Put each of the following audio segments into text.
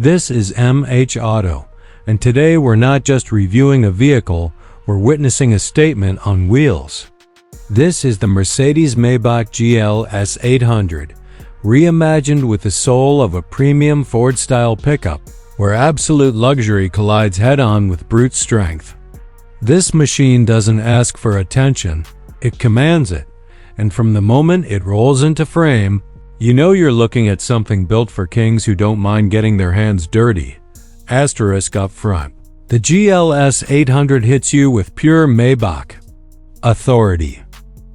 This is MH Auto, and today we're not just reviewing a vehicle, we're witnessing a statement on wheels. This is the Mercedes-Maybach GLS 800, reimagined with the soul of a premium Ford-style pickup, where absolute luxury collides head-on with brute strength. This machine doesn't ask for attention, it commands it, and from the moment it rolls into frame, you know you're looking at something built for kings who don't mind getting their hands dirty. Asterisk up front. The GLS 800 hits you with pure Maybach authority.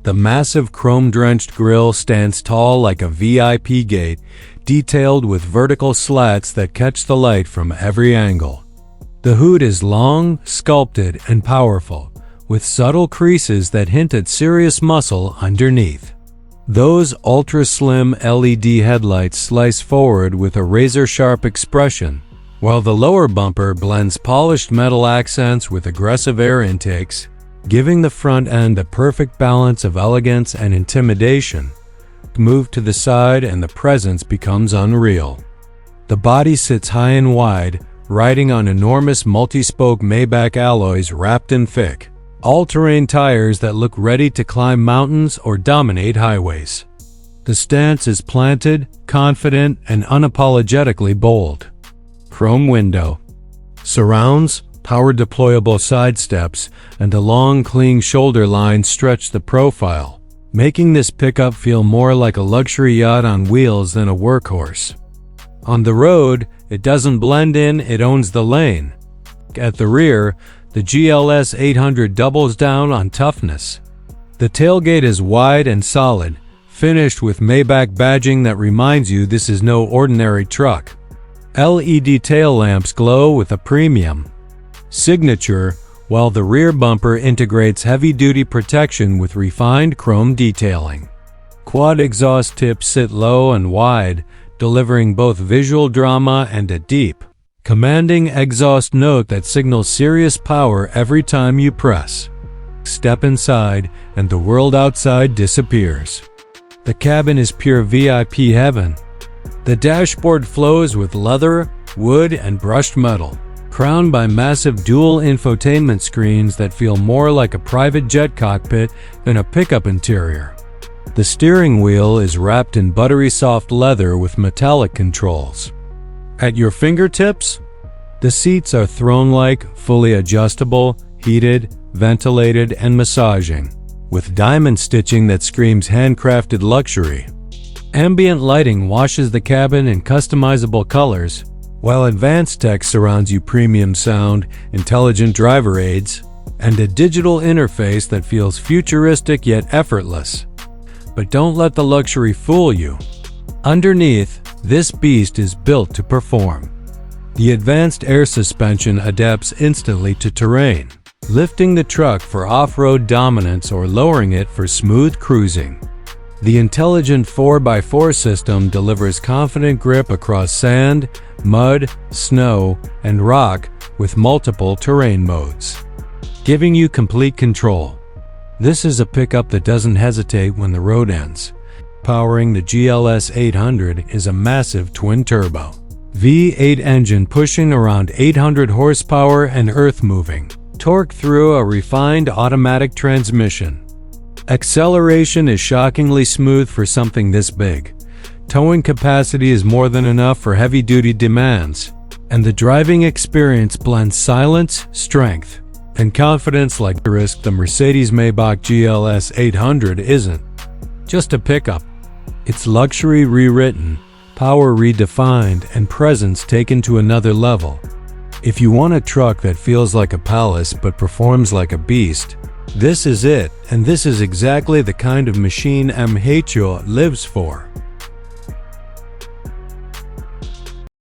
The massive chrome-drenched grille stands tall like a VIP gate, detailed with vertical slats that catch the light from every angle. The hood is long, sculpted, and powerful, with subtle creases that hint at serious muscle underneath. Those ultra-slim LED headlights slice forward with a razor-sharp expression, while the lower bumper blends polished metal accents with aggressive air intakes, giving the front end a perfect balance of elegance and intimidation. Move to the side and the presence becomes unreal. The body sits high and wide, riding on enormous multi-spoke Maybach alloys wrapped in thick, all-terrain tires that look ready to climb mountains or dominate highways. The stance is planted, confident, and unapologetically bold. Chrome window, surrounds, power-deployable side steps, and a long, clean shoulder line stretch the profile, making this pickup feel more like a luxury yacht on wheels than a workhorse. On the road, it doesn't blend in, it owns the lane. At the rear, the GLS 800 doubles down on toughness. The tailgate is wide and solid, finished with Maybach badging that reminds you this is no ordinary truck. LED tail lamps glow with a premium signature, while the rear bumper integrates heavy-duty protection with refined chrome detailing. Quad exhaust tips sit low and wide, delivering both visual drama and a deep, commanding exhaust note that signals serious power every time you press. Step inside, and the world outside disappears. The cabin is pure VIP heaven. The dashboard flows with leather, wood, and brushed metal, crowned by massive dual infotainment screens that feel more like a private jet cockpit than a pickup interior. The steering wheel is wrapped in buttery soft leather with metallic controls. At your fingertips, the seats are throne-like, fully adjustable, heated, ventilated, and massaging, with diamond stitching that screams handcrafted luxury. Ambient lighting washes the cabin in customizable colors, while advanced tech surrounds you premium sound, intelligent driver aids, and a digital interface that feels futuristic yet effortless. But don't let the luxury fool you. Underneath, this beast is built to perform. The advanced air suspension adapts instantly to terrain, lifting the truck for off-road dominance or lowering it for smooth cruising. The intelligent 4x4 system delivers confident grip across sand, mud, snow, and rock with multiple terrain modes, giving you complete control. This is a pickup that doesn't hesitate when the road ends. Powering the GLS 800 is a massive twin-turbo V8 engine pushing around 800 horsepower and earth-moving torque through a refined automatic transmission. Acceleration is shockingly smooth for something this big. Towing capacity is more than enough for heavy-duty demands, and the driving experience blends silence, strength, and confidence like the risk the Mercedes-Maybach GLS 800 isn't. Just a pickup. It's luxury rewritten, power redefined, and presence taken to another level. If you want a truck that feels like a palace but performs like a beast, this is it, and this is exactly the kind of machine MH lives for.